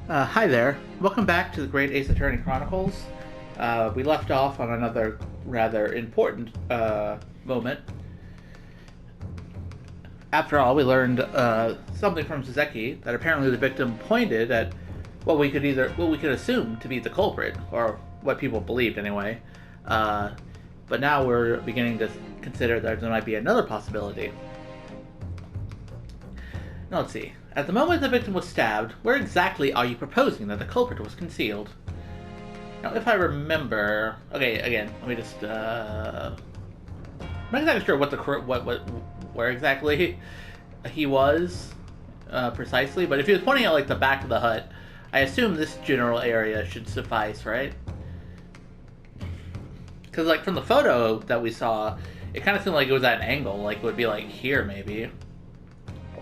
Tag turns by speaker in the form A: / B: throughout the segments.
A: Hi there. Welcome back to the Great Ace Attorney Chronicles. We left off on another rather important moment. After all, we learned something from Suzeki that apparently the victim pointed at what we could assume to be the culprit, or what people believed anyway. But now we're beginning to consider that there might be another possibility. Now let's see. At the moment the victim was stabbed, where exactly are you proposing that the culprit was concealed? Now, if I remember, okay, again, let me just. I'm not exactly sure where exactly he was precisely, but if he was pointing at like the back of the hut, I assume this general area should suffice, right? Because like from the photo that we saw, it kind of seemed like it was at an angle, like it would be like here maybe.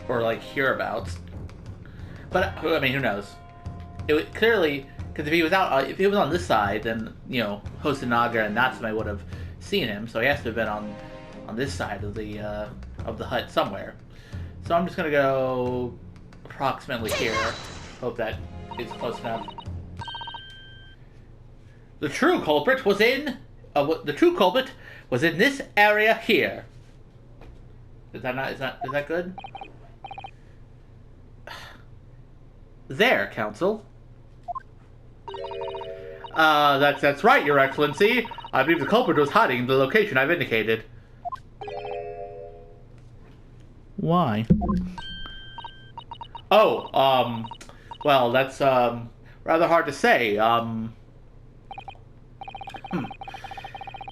A: Or like hereabouts, but I mean, who knows? It would clearly, because if he was on this side, then Hosonaga and Natsume would have seen him. So he has to have been on this side of the hut somewhere. So I'm just gonna go approximately here. Hope that is close enough. The true culprit was in this area here. Is that good? There, Counsel. That's right, Your Excellency. I believe the culprit was hiding in the location I've indicated. Why? Oh, well, that's, rather hard to say.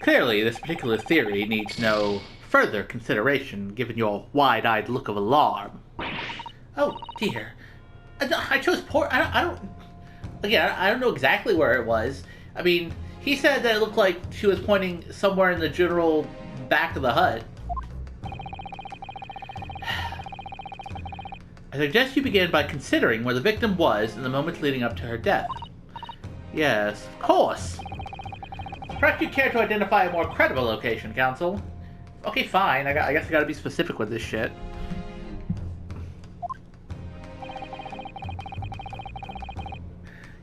A: Clearly, this particular theory needs no further consideration, given your wide-eyed look of alarm. Oh, dear. I chose poor. I don't. Again, I don't know exactly where it was. I mean, he said that it looked like she was pointing somewhere in the general back of the hut. I suggest you begin by considering where the victim was in the moments leading up to her death. Yes, of course. Perhaps you'd care to identify a more credible location, Counsel. Okay, fine. I guess I gotta be specific with this shit.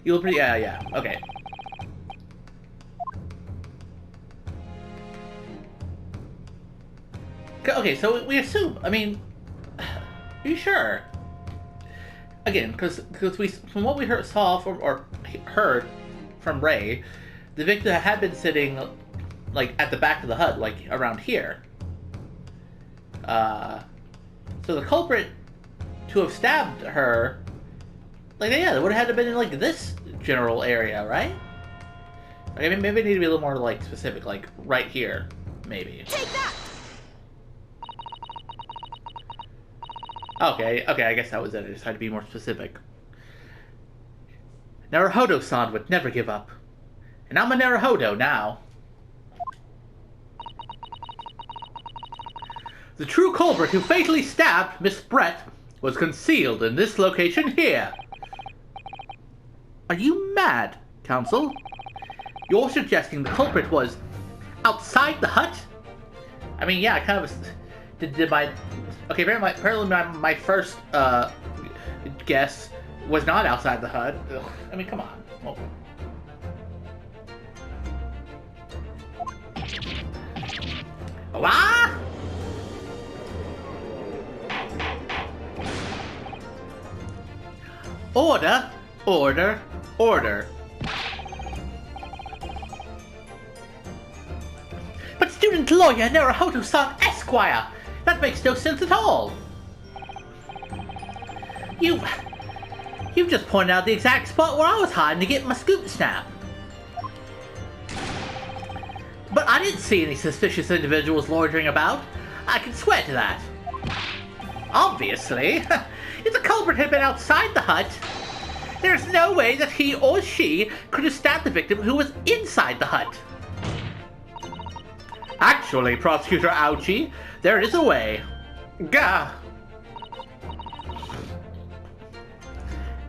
A: Yeah, okay. Okay, so we assume, I mean, are you sure? Again, because from what we heard from Ray, the victim had been sitting, like, at the back of the hut, like, around here. So the culprit to have stabbed her, like, yeah, it would have had to been in, like, this general area, right? Like, I mean, maybe it need to be a little more, like, specific, like, right here, maybe.
B: Take that!
A: Okay, I guess that was it. I just had to be more specific. Naruhodo-san would never give up. And I'm a Naruhodo now. The true culprit who fatally stabbed Miss Brett was concealed in this location here. Are you mad, Counsel? You're suggesting the culprit was outside the hut? I mean, yeah, I kind of did my... Okay, apparently my first guess was not outside the hut. Ugh, I mean, come on. Oh. Ah! Order, order, order. But student lawyer Naruhodo-san Esquire! That makes no sense at all! You've just pointed out the exact spot where I was hiding to get my scoop snap. But I didn't see any suspicious individuals loitering about. I can swear to that. Obviously, if the culprit had been outside the hut, there's no way that he or she could have stabbed the victim who was inside the hut. Actually, Prosecutor Ouchie, there is a way. Gah!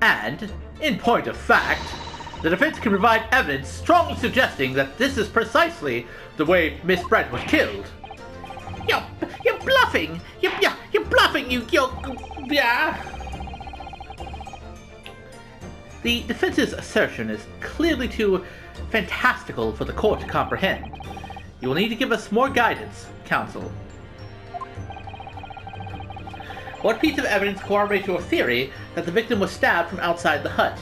A: And, in point of fact, the defense can provide evidence strongly suggesting that this is precisely the way Miss Brett was killed. You're bluffing! You're bluffing, yeah! The defense's assertion is clearly too fantastical for the court to comprehend. You will need to give us more guidance, counsel. What piece of evidence corroborates your theory that the victim was stabbed from outside the hut?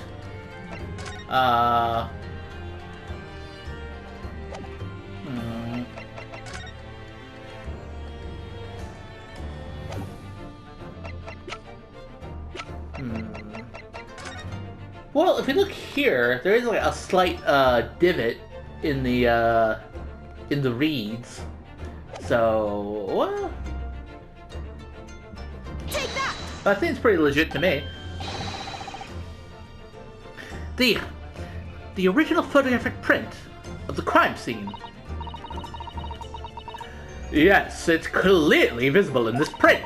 A: Well, if we look here, there is like a slight divot in the reeds. So, well,
B: Take that!
A: that seems pretty legit to me. The original photographic print of the crime scene. Yes, it's clearly visible in this print.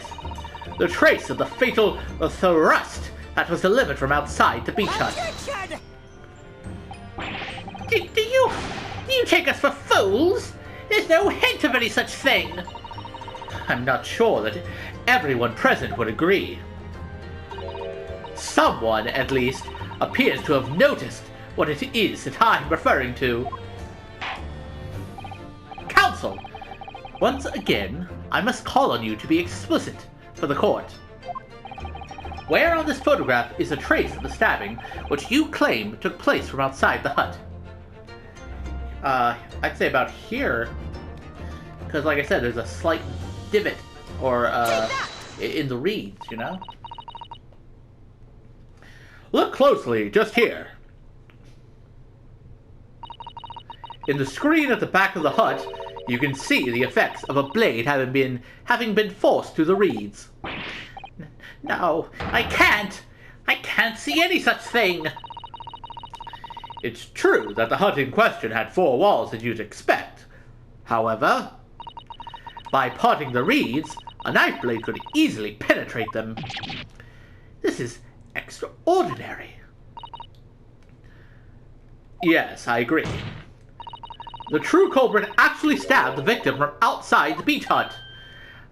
A: The trace of the fatal thrust that was delivered from outside the beach hut.
B: Attention!
A: Do you take us for fools? There's no hint of any such thing. I'm not sure that everyone present would agree. Someone, at least, appears to have noticed what it is that I'm referring to. Counsel, once again, I must call on you to be explicit for the court. Where on this photograph is a trace of the stabbing which you claim took place from outside the hut? I'd say about here, because like I said, there's a slight divot, or, in the reeds, you know? Look closely, just here. In the screen at the back of the hut, you can see the effects of a blade having been forced through the reeds. No, I can't! I can't see any such thing! It's true that the hut in question had 4 walls as you'd expect. However, by parting the reeds, a knife blade could easily penetrate them. This is extraordinary. Yes, I agree. The true culprit actually stabbed the victim from outside the beach hut.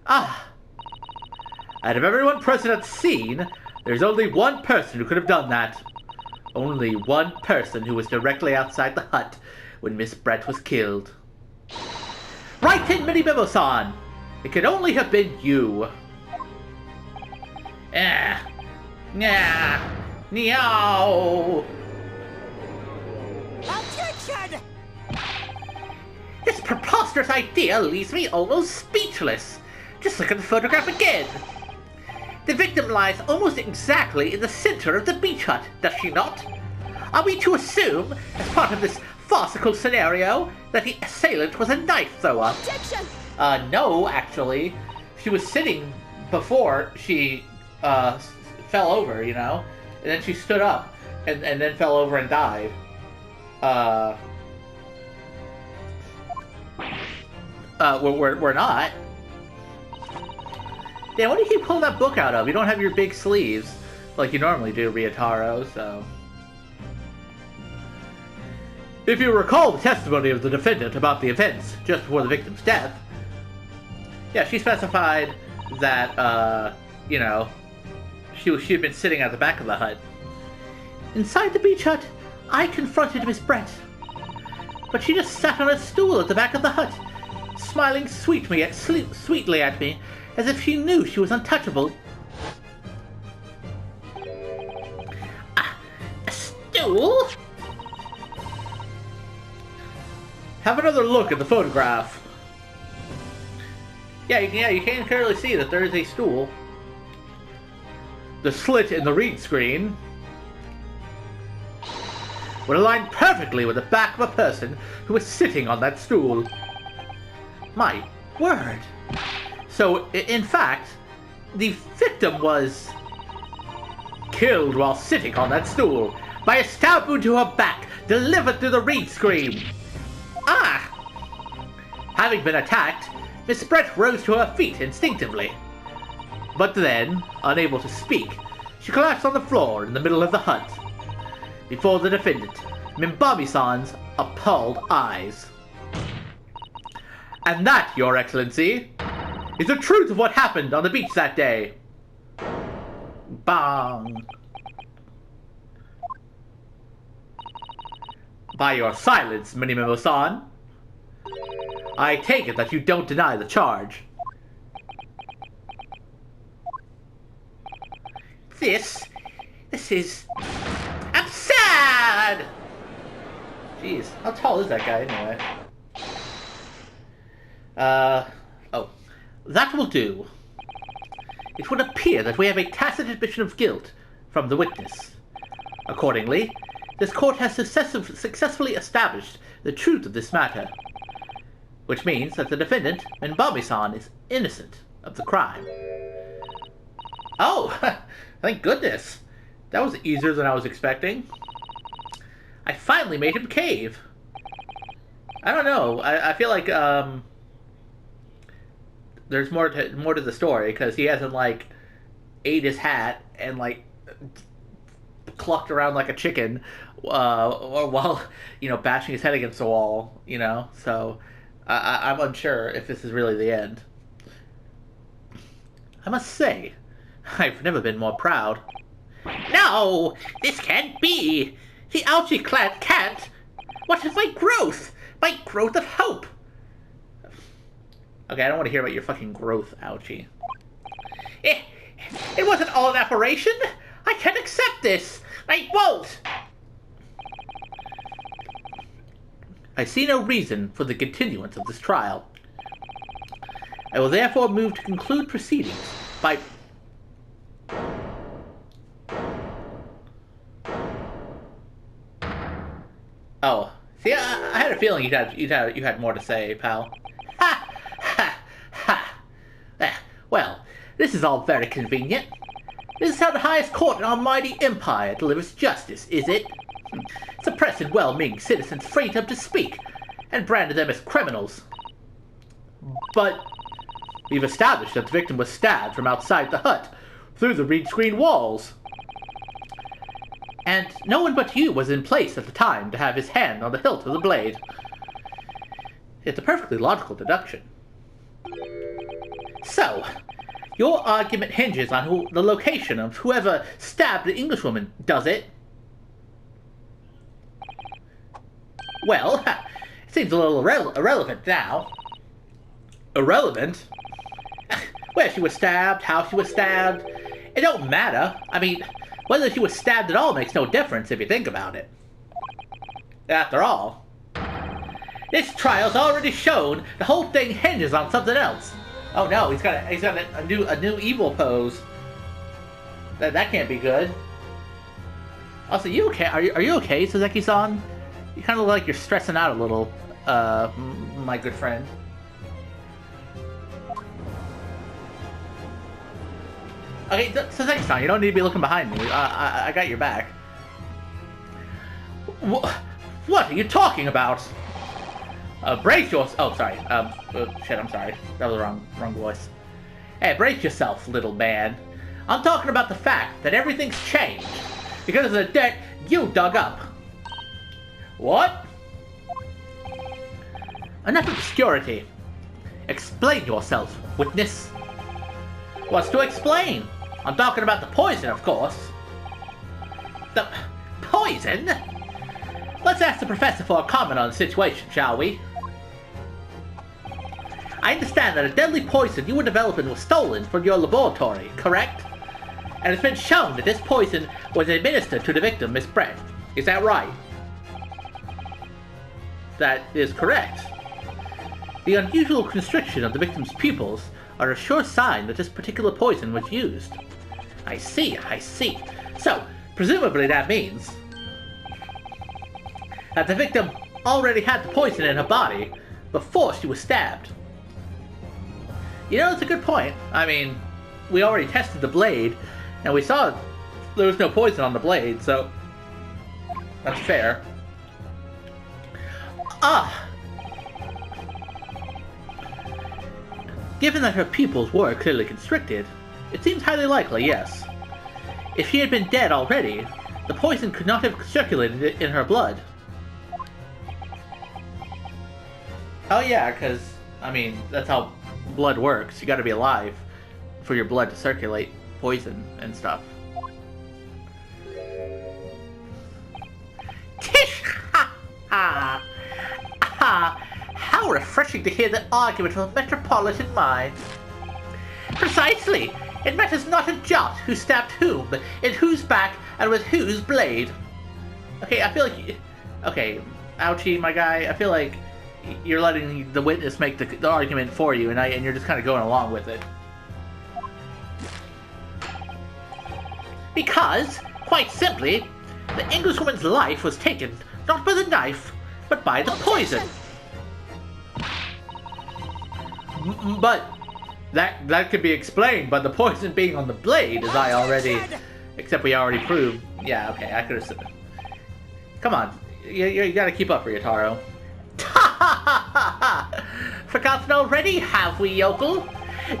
A: Out of everyone present at the scene, there's only one person who could have done that. Only one person who was directly outside the hut when Miss Brett was killed. Right in, Menimemoism! It could only have been you. Meow.
B: Attention!
A: This preposterous idea leaves me almost speechless. Just look at the photograph again. The victim lies almost exactly in the center of the beach hut, does she not? Are we to assume, as part of this farcical scenario, that the assailant was a knife thrower?
B: Objection!
A: No, actually. She was sitting before she fell over, you know? And then she stood up and then fell over and died. We're not. Dan, what do you keep pulling that book out of? You don't have your big sleeves like you normally do, Ryotaro, so... If you recall the testimony of the defendant about the events just before the victim's death, yeah, she specified that, you know, she had been sitting at the back of the hut. Inside the beach hut, I confronted Miss Brett, but she just sat on a stool at the back of the hut, smiling sweetly at me, as if she knew she was untouchable. A stool? Have another look at the photograph. Yeah, you can clearly see that there is a stool. The slit in the read screen would align perfectly with the back of a person who was sitting on that stool. My word. So, in fact, the victim was killed while sitting on that stool by a stab wound to her back delivered through the read screen. Having been attacked, Miss Brett rose to her feet instinctively. But then, unable to speak, she collapsed on the floor in the middle of the hut, before the defendant, Menimemoism's appalled eyes. And that, Your Excellency, is the truth of what happened on the beach that day. Bang. By your silence, Menimemoism, I take it that you don't deny the charge. This is absurd! Jeez, how tall is that guy anyway? Oh. That will do. It would appear that we have a tacit admission of guilt from the witness. Accordingly, this court has successfully established the truth of this matter, which means that the defendant, Menimemoism, is innocent of the crime. Oh, thank goodness. That was easier than I was expecting. I finally made him cave. I don't know. I feel like there's more to the story, because he hasn't like ate his hat and like clucked around like a chicken or while bashing his head against the wall. So I'm unsure if this is really the end. I must say, I've never been more proud. No, this can't be. The Algae clan can't. What is my growth? My growth of hope. Okay, I don't want to hear about your fucking growth, Algae. It wasn't all an apparition. I can't accept this. I won't. I see no reason for the continuance of this trial. I will therefore move to conclude proceedings by... Oh, see, I had a feeling you had more to say, pal. Ha! Ha! Ha! Well, this is all very convenient. This is how the highest court in our mighty empire delivers justice, is it? Suppressing well-meaning citizens freedom to speak, and branded them as criminals. But we've established that the victim was stabbed from outside the hut, through the reed screen walls. And no one but you was in place at the time to have his hand on the hilt of the blade. It's a perfectly logical deduction. So, your argument hinges on the location of whoever stabbed the Englishwoman, does it? Well, it seems a little irrelevant now. Irrelevant? Where she was stabbed, how she was stabbed, it don't matter. I mean, whether she was stabbed at all makes no difference if you think about it. After all, this trial's already shown the whole thing hinges on something else. Oh no, he's got a new evil pose. That can't be good. Also, you okay? Are you okay, Suzeki-san? You kind of look like you're stressing out a little, my good friend. Okay, Suzeki-san, you don't need to be looking behind me. I got your back. What are you talking about? Brace yourself. Oh, sorry. Shit, I'm sorry. That was the wrong voice. Hey, brace yourself, little man. I'm talking about the fact that everything's changed because of the dirt you dug up. What? Enough obscurity. Explain yourself, witness. What's to explain? I'm talking about the poison, of course. The poison? Let's ask the professor for a comment on the situation, shall we? I understand that a deadly poison you were developing was stolen from your laboratory, correct? And it's been shown that this poison was administered to the victim, Miss Brett. Is that right? That is correct. The unusual constriction of the victim's pupils are a sure sign that this particular poison was used. I see. So, presumably that means that the victim already had the poison in her body before she was stabbed. That's a good point. I mean, we already tested the blade, and we saw there was no poison on the blade, so that's fair. Given that her pupils were clearly constricted, it seems highly likely, yes. If she had been dead already, the poison could not have circulated in her blood. Oh yeah, because, I mean, that's how blood works. You gotta be alive for your blood to circulate poison and stuff. Tish! Ha! refreshing to hear the argument of a metropolitan mind. Precisely. It matters not a jot who stabbed whom, in whose back, and with whose blade. Okay, I feel like... Okay, ouchie, my guy. I feel like you're letting the witness make the argument for you, and you're just kind of going along with it. Because, quite simply, the Englishwoman's life was taken not by the knife, but by the poison. But that could be explained by the poison being on the blade, as I already... Except we already proved... Yeah, okay, I could have said... Come on, you gotta keep up, Ryotaro. Forgotten already, have we, yokel?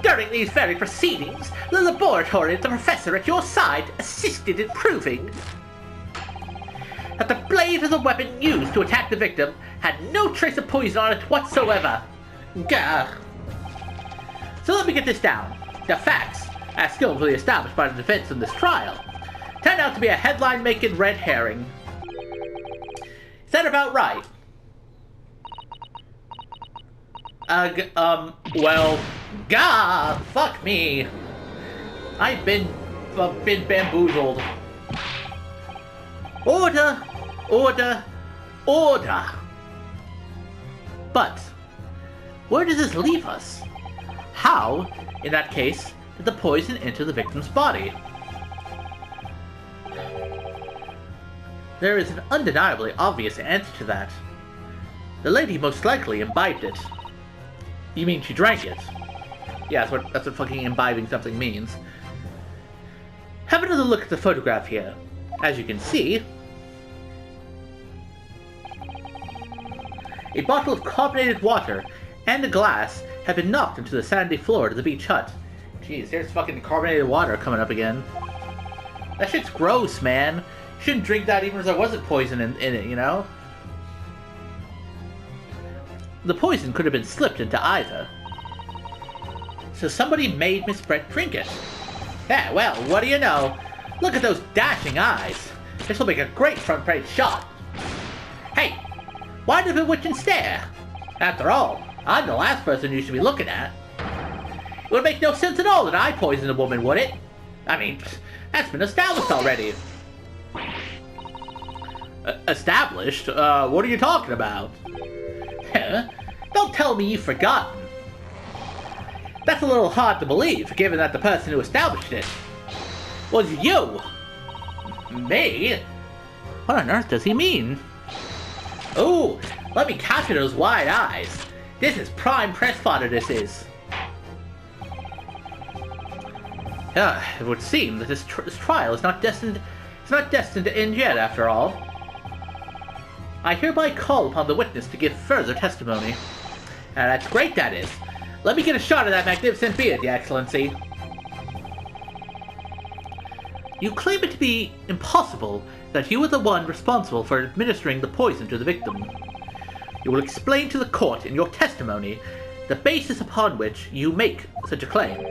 A: During these very proceedings, the laboratory of the professor at your side assisted in proving that the blade of the weapon used to attack the victim had no trace of poison on it whatsoever. Gah. So let me get this down. The facts, as skillfully established by the defense in this trial, turned out to be a headline-making red herring. Is that about right? Well, gah, fuck me. I've been bamboozled. Order, order, order. But, where does this leave us? How, in that case, did the poison enter the victim's body? There is an undeniably obvious answer to that. The lady most likely imbibed it. You mean she drank it? Yeah, that's what fucking imbibing something means. Have another look at the photograph here. As you can see, a bottle of carbonated water and a glass have been knocked into the sandy floor of the beach hut. Jeez, there's fucking carbonated water coming up again. That shit's gross, man. You shouldn't drink that even if there wasn't poison in it, you know? The poison could have been slipped into either. So somebody made Miss Brett drink it. Yeah, well, what do you know? Look at those dashing eyes. This will make a great front page shot. Hey, why the bewitching stare? After all, I'm the last person you should be looking at. It would make no sense at all that I poisoned a woman, would it? I mean, that's been established already. Established? What are you talking about? Don't tell me you've forgotten. That's a little hard to believe, given that the person who established it was you. Me? What on earth does he mean? Oh, let me capture those wide eyes. This is prime press fodder, this is. It would seem that this trial is not destined to end yet, after all. I hereby call upon the witness to give further testimony. That's great, that is. Let me get a shot of that magnificent beard, Your Excellency. You claim it to be impossible that you were the one responsible for administering the poison to the victim. You will explain to the court in your testimony the basis upon which you make such a claim.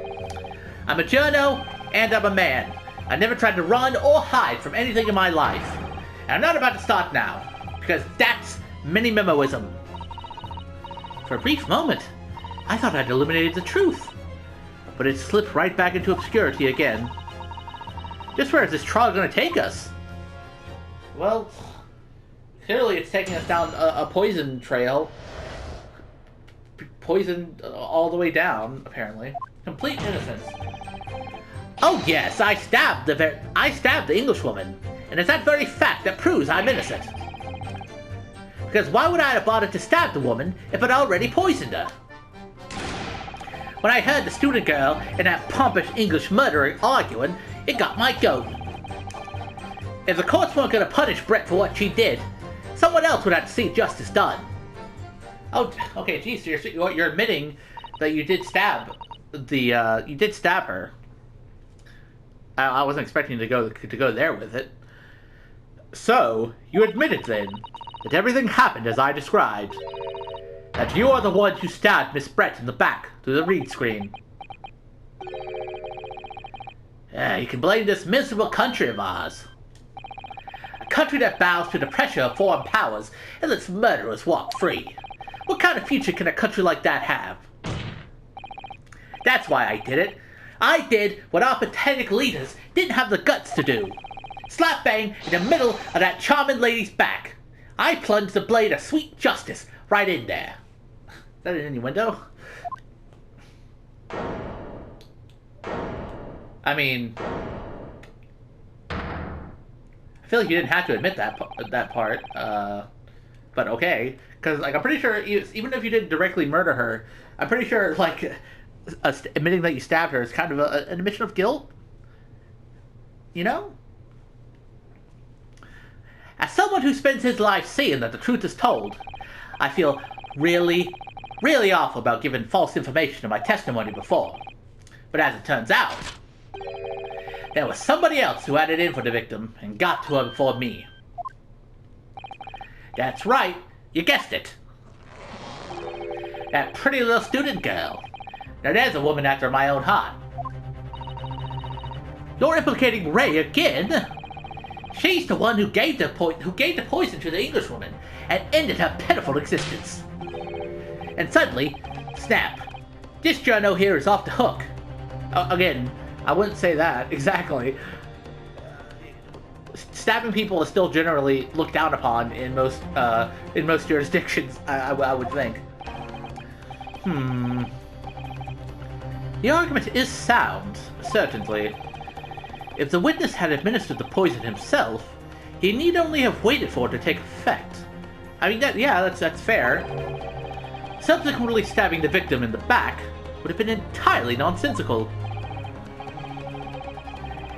A: I'm a journo, and I'm a man. I never tried to run or hide from anything in my life. And I'm not about to start now, because that's Menimemoism. For a brief moment, I thought I'd eliminated the truth, but it slipped right back into obscurity again. Just where is this trial going to take us? Well, clearly it's taking us down a poison trail. Poison all the way down, apparently. Complete innocence. Oh yes, I stabbed the Englishwoman, and it's that very fact that proves I'm innocent. Because why would I have bothered to stab the woman if I'd already poisoned her? When I heard the student girl and that pompous English murderer arguing, it got my goat. If the courts weren't going to punish Brett for what she did, someone else would have to see justice done. Oh, okay, geez, so you're admitting that you did stab her. I wasn't expecting to go there with it. So, you admitted then that everything happened as I described. That you are the one who stabbed Miss Brett in the back through the reed screen. You can blame this miserable country of ours. A country that bows to the pressure of foreign powers and lets murderers walk free. What kind of future can a country like that have? That's why I did it. I did what our pathetic leaders didn't have the guts to do. Slap bang in the middle of that charming lady's back. I plunged the blade of sweet justice right in there. Is that an innuendo? I mean, I feel like you didn't have to admit that part, but okay. Because, like, I'm pretty sure, even if you didn't directly murder her, I'm pretty sure, like, admitting that you stabbed her is kind of an admission of guilt. You know? As someone who spends his life seeing that the truth is told, I feel really, really awful about giving false information in my testimony before. But as it turns out, there was somebody else who had it in for the victim and got to her before me. That's right, you guessed it. That pretty little student girl. Now there's a woman after my own heart. You're implicating Ray again? She's the one who gave the poison to the Englishwoman and ended her pitiful existence. And suddenly, snap, this journo here is off the hook. Again, I wouldn't say that exactly. Stabbing people is still generally looked down upon in most jurisdictions. I would think. The argument is sound, certainly. If the witness had administered the poison himself, he need only have waited for it to take effect. I mean, that's fair. Subsequently stabbing the victim in the back would have been entirely nonsensical.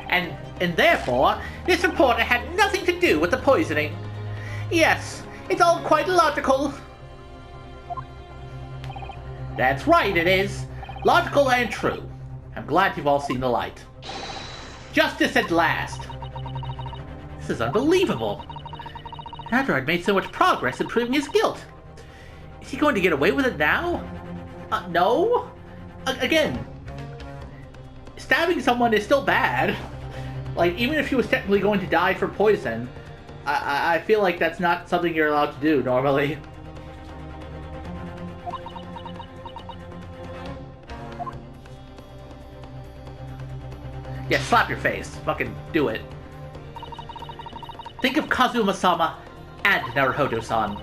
A: And therefore, this reporter had nothing to do with the poisoning. Yes, it's all quite logical. That's right, it is. Logical and true. I'm glad you've all seen the light. Justice at last. This is unbelievable. After I'd made so much progress in proving his guilt. Is he going to get away with it now? No? Again, stabbing someone is still bad. Like, even if he was technically going to die from poison, I feel like that's not something you're allowed to do normally. Yeah, slap your face. Fucking do it. Think of Kazuma-sama and Naruhodo-san.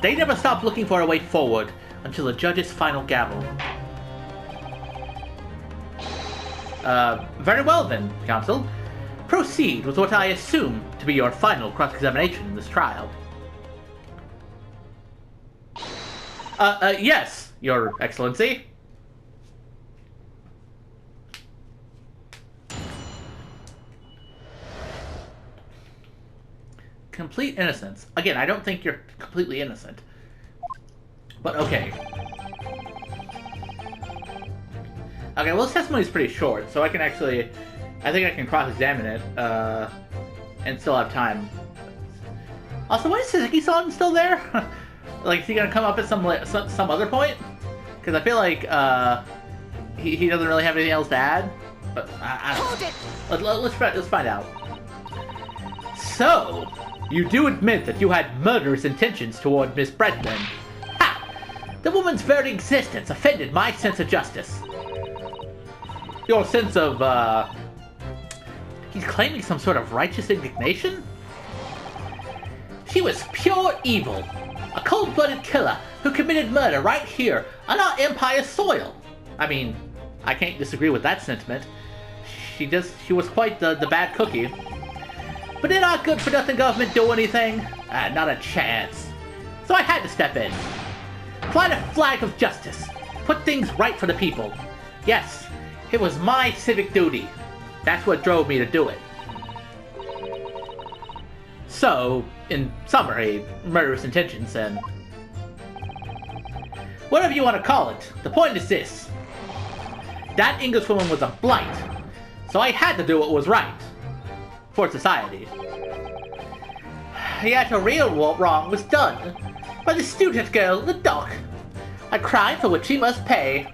A: They never stopped looking for a way forward until the judge's final gavel. Very well then, counsel. Proceed with what I assume to be your final cross-examination in this trial. Yes, Your Excellency. Complete innocence. Again, I don't think you're completely innocent. But okay. Okay, well, this testimony is pretty short, so I can actually... I think I can cross-examine it, and still have time. Also, why is Suzuki-san still there? Like, is he gonna come up at some other point? Because I feel like, he doesn't really have anything else to add. But, I don't know. Let's find out. So, you do admit that you had murderous intentions toward Miss Bretman. Ha! The woman's very existence offended my sense of justice. Your sense of, he's claiming some sort of righteous indignation? She was pure evil. A cold-blooded killer who committed murder right here on our empire's soil. I mean, I can't disagree with that sentiment. She was quite the bad cookie. But did our good-for-nothing government do anything? Not a chance. So I had to step in. Fly the flag of justice. Put things right for the people. Yes, it was my civic duty. That's what drove me to do it. So, in summary, murderous intentions and... whatever you want to call it, the point is this. That Englishwoman was a blight, so I had to do what was right. For society. Yet a real wrong was done by the student girl in the dock. A crime for which she must pay.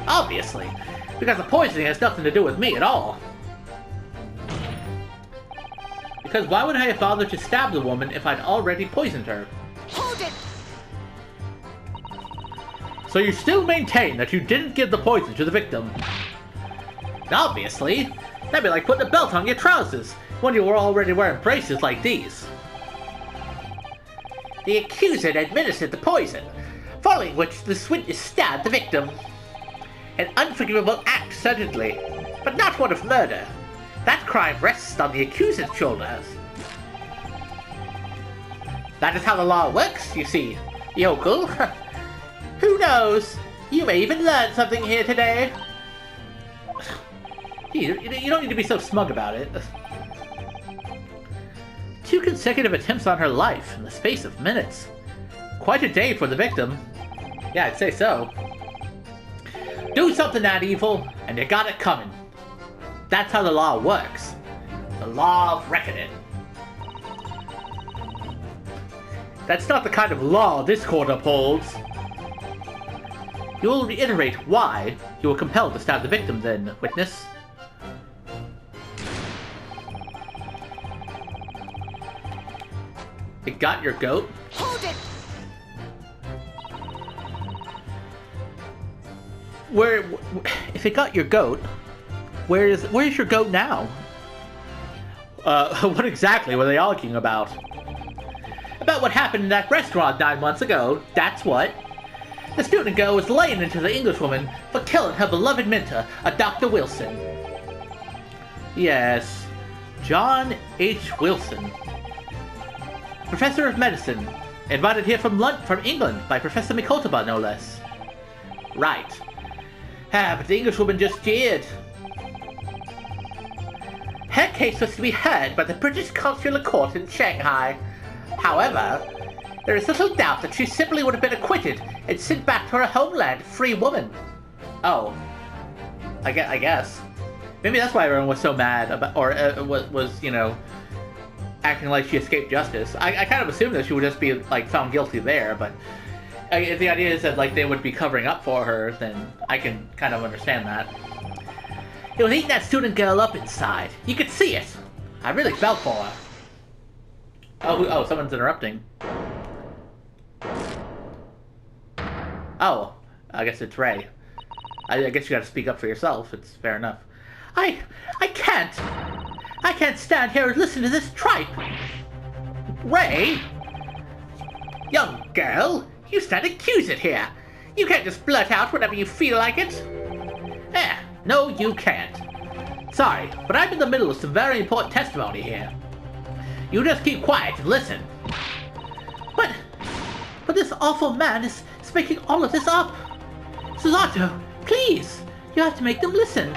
A: Obviously, because the poisoning has nothing to do with me at all. Because why would I have bothered to stab the woman if I'd already poisoned her?
B: Hold it!
A: So you still maintain that you didn't give the poison to the victim? Obviously. That'd be like putting a belt on your trousers when you were already wearing braces like these. The accuser administered the poison, following which the witness stabbed the victim. An unforgivable act, certainly, but not one of murder. That crime rests on the accuser's shoulders. That is how the law works, you see, yokel. Who knows? You may even learn something here today. You don't need to be so smug about it. 2 consecutive attempts on her life in the space of minutes. Quite a day for the victim. Yeah, I'd say so. Do something that evil, and you got it coming. That's how the law works. The law of reckoning. That's not the kind of law this court upholds. You will reiterate why you were compelled to stab the victim then, witness. It got your goat?
B: Hold it!
A: If it got your goat, where's your goat now? What exactly were they arguing about? About what happened in that restaurant 9 months ago, that's what. The student girl was laying into the Englishwoman for killing her beloved mentor, a Dr. Wilson. Yes, John H. Wilson. Professor of Medicine, invited here from England by Professor Mikotoba, no less. Right. But the Englishwoman just jeered. Her case was to be heard by the British Consular Court in Shanghai. However, there is little doubt that she simply would have been acquitted and sent back to her homeland a free woman. Oh. I guess. Maybe that's why everyone was so mad about, or was, you know, acting like she escaped justice. I kind of assumed that she would just be, like, found guilty there, but if the idea is that, like, they would be covering up for her, then I can kind of understand that. It was eating that student girl up inside. You could see it. I really felt for her. Oh, someone's interrupting. Oh, I guess it's Ray. I guess you gotta speak up for yourself. It's fair enough. I can't stand here and listen to this tripe. Ray? Young girl, you stand accused here. You can't just blurt out whenever you feel like it. No, you can't. Sorry, but I'm in the middle of some very important testimony here. You just keep quiet and listen. But this awful man is making all of this up. Susato, please, you have to make them listen.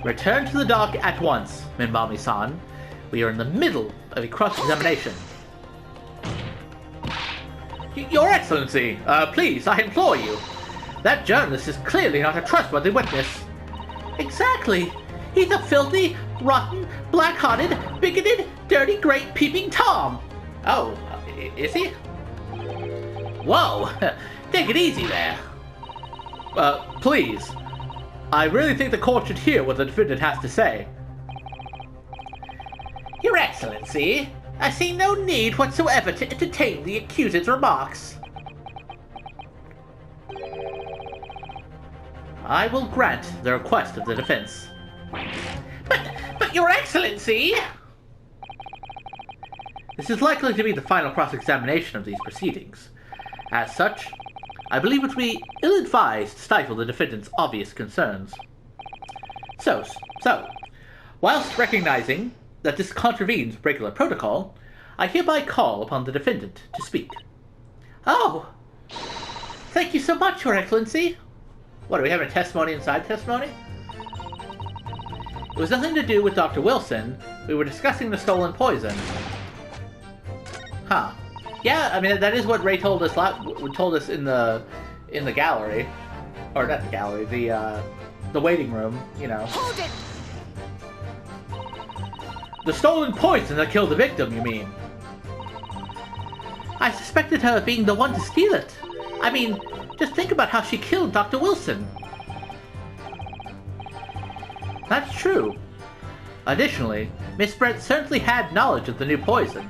A: Return to the dock at once, Minmami-san. We are in the middle of a cross-examination. Your Excellency, please, I implore you. That journalist is clearly not a trustworthy witness. Exactly. He's a filthy, rotten, black-hearted, bigoted, dirty, great peeping Tom. Oh, is he? Whoa, take it easy there. Please. I really think the court should hear what the defendant has to say. Your Excellency, I see no need whatsoever to entertain the accused's remarks. I will grant the request of the defense. But Your Excellency! This is likely to be the final cross-examination of these proceedings. As such, I believe it would be ill-advised to stifle the defendant's obvious concerns. So, whilst recognizing that this contravenes regular protocol, I hereby call upon the defendant to speak. Oh! Thank you so much, Your Excellency! What, are we having a testimony inside testimony? It was nothing to do with Dr. Wilson. We were discussing the stolen poison. Huh. Yeah, I mean, that is what Ray told us in the gallery. Or not the gallery, the waiting room, you know.
B: Hold it!
A: The stolen poison that killed the victim, you mean? I suspected her of being the one to steal it. I mean, just think about how she killed Dr. Wilson. That's true. Additionally, Miss Brent certainly had knowledge of the new poison.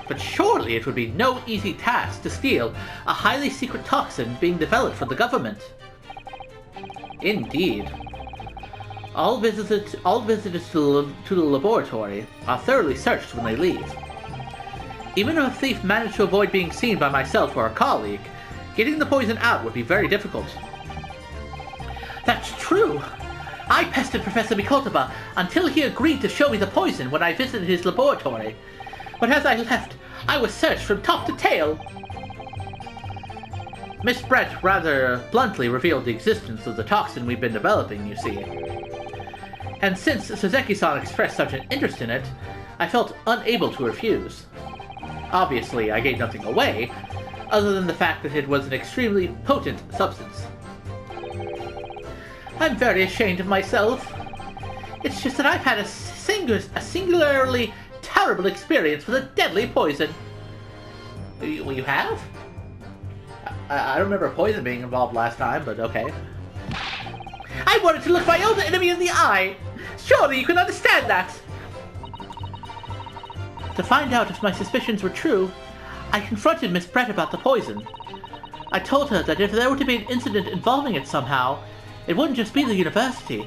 A: But surely it would be no easy task to steal a highly secret toxin being developed for the government. Indeed. All visitors to the laboratory are thoroughly searched when they leave. Even if a thief managed to avoid being seen by myself or a colleague, getting the poison out would be very difficult. That's true! I pestered Professor Mikoltova until he agreed to show me the poison when I visited his laboratory. But as I left, I was searched from top to tail. Miss Brett rather bluntly revealed the existence of the toxin we've been developing, you see. And since Suzeki-san expressed such an interest in it, I felt unable to refuse. Obviously, I gave nothing away, other than the fact that it was an extremely potent substance. I'm very ashamed of myself. It's just that I've had a singularly terrible experience with a deadly poison. You have? I don't remember poison being involved last time, but okay. I wanted to look my own enemy in the eye! Surely you can understand that! To find out if my suspicions were true, I confronted Miss Brett about the poison. I told her that if there were to be an incident involving it somehow, it wouldn't just be the university.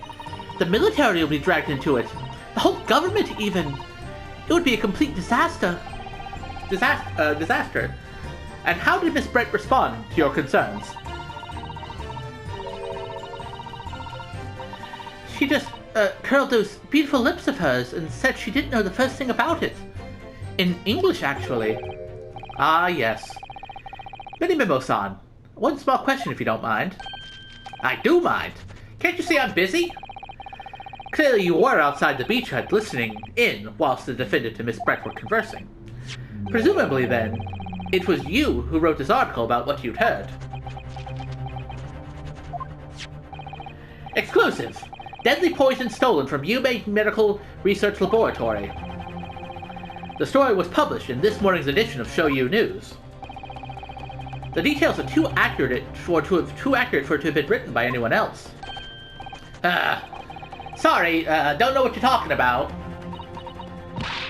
A: The military would be dragged into it. The whole government, even. It would be a complete disaster. Disaster. And how did Miss Brett respond to your concerns? She just curled those beautiful lips of hers and said she didn't know the first thing about it. In English, actually. Ah, yes. Menimemoism, one small question if you don't mind. I do mind. Can't you see I'm busy? Clearly you were outside the beach hut listening in whilst the defendant and Miss Brett were conversing. Presumably, then, it was you who wrote this article about what you'd heard. Exclusive. Deadly poison stolen from Yume Medical Research Laboratory. The story was published in this morning's edition of Shoyu News. The details are too accurate for it to have been written by anyone else. Sorry, don't know what you're talking about.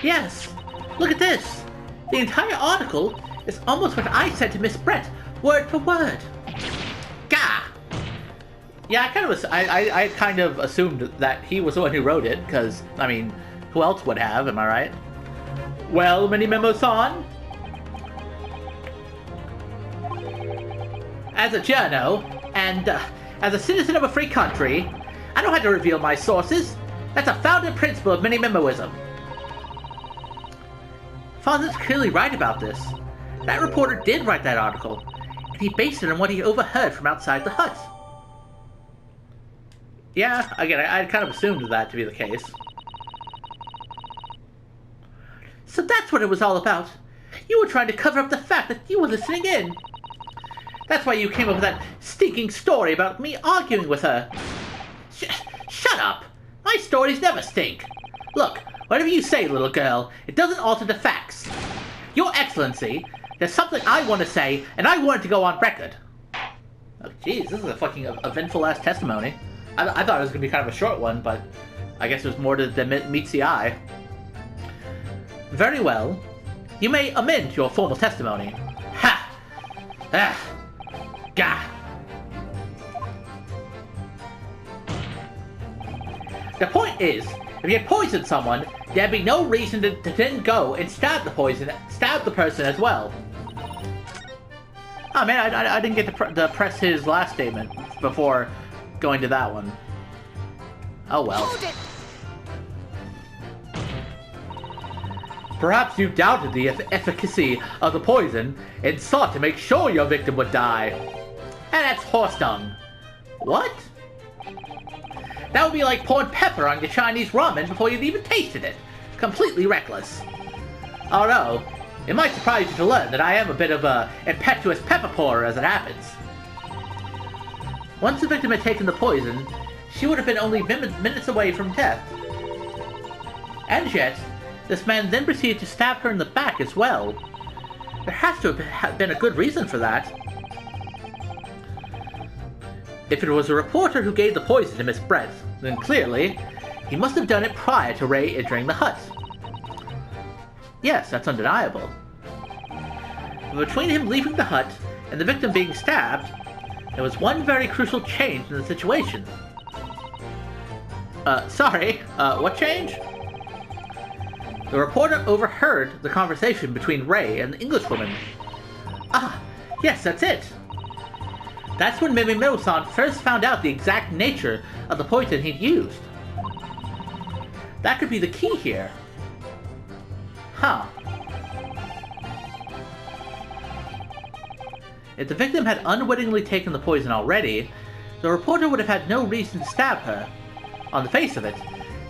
A: Yes, look at this. The entire article is almost what I said to Miss Brett, word for word. Gah! Yeah, I kind of assumed that he was the one who wrote it, because, I mean, who else would have, am I right? Well, Menimemoism? As a journo, and as a citizen of a free country, I don't have to reveal my sources. That's a founding principle of Menimemoism. Father's clearly right about this. That reporter did write that article, and he based it on what he overheard from outside the hut. Yeah, again, I kind of assumed that to be the case. So that's what it was all about. You were trying to cover up the fact that you were listening in. That's why you came up with that stinking story about me arguing with her. Shut up! My stories never stink. Look, whatever you say, little girl, it doesn't alter the facts. Your Excellency, there's something I want to say, and I want it to go on record. Oh, jeez, this is a fucking eventful-ass testimony. I thought it was going to be kind of a short one, but I guess there's more than meets the eye. Very well. You may amend your formal testimony. Ha! Ah! Gah! The point is, if you poisoned someone, there'd be no reason to then go and stab the person as well. Oh man, I didn't get to press his last statement before going to that one. Oh well.
B: Hold it.
A: Perhaps you doubted the efficacy of the poison and sought to make sure your victim would die. And that's horse dung. What? That would be like pouring pepper on your Chinese ramen before you'd even tasted it. Completely reckless. Although, it might surprise you to learn that I am a bit of a impetuous pepper pourer as it happens. Once the victim had taken the poison, she would have been only minutes away from death. And yet, this man then proceeded to stab her in the back as well. There has to have been a good reason for that. If it was a reporter who gave the poison to Miss Brett, then clearly, he must have done it prior to Ray entering the hut. Yes, that's undeniable. But between him leaving the hut and the victim being stabbed, there was one very crucial change in the situation. What change? The reporter overheard the conversation between Ray and the Englishwoman. Ah, yes, that's it. That's when Menimemoism first found out the exact nature of the poison he'd used. That could be the key here. Huh. If the victim had unwittingly taken the poison already, the reporter would have had no reason to stab her. On the face of it,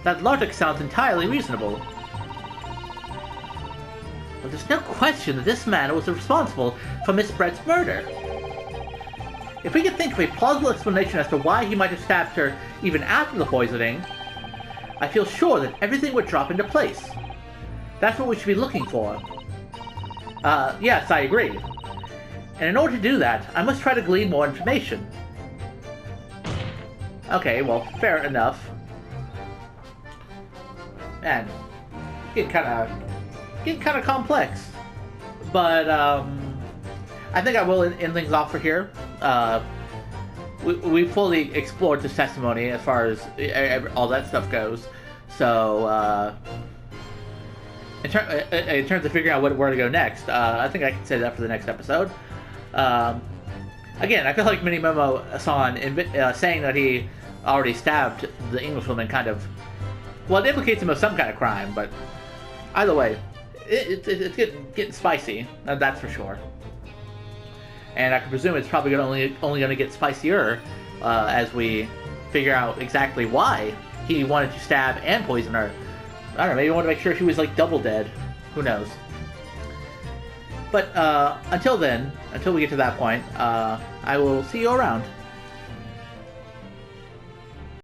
A: that logic sounds entirely reasonable. But there's no question that this man was responsible for Miss Brett's murder. If we could think of a plausible explanation as to why he might have stabbed her even after the poisoning, I feel sure that everything would drop into place. That's what we should be looking for. Yes, I agree. And in order to do that, I must try to glean more information. Okay, well, fair enough. Man, getting kind of complex. But I think I will end things off for here. We fully explored this testimony as far as all that stuff goes. So in terms of figuring out where to go next, I think I can say that for the next episode. Again, I feel like Menimemoism saying that he already stabbed the Englishwoman kind of... Well, it implicates him of some kind of crime, but either way, it's getting spicy, that's for sure. And I can presume it's probably only going to get spicier as we figure out exactly why he wanted to stab and poison her. I don't know, maybe he wanted to make sure she was like double dead. Who knows? But until then, until we get to that point, I will see you around.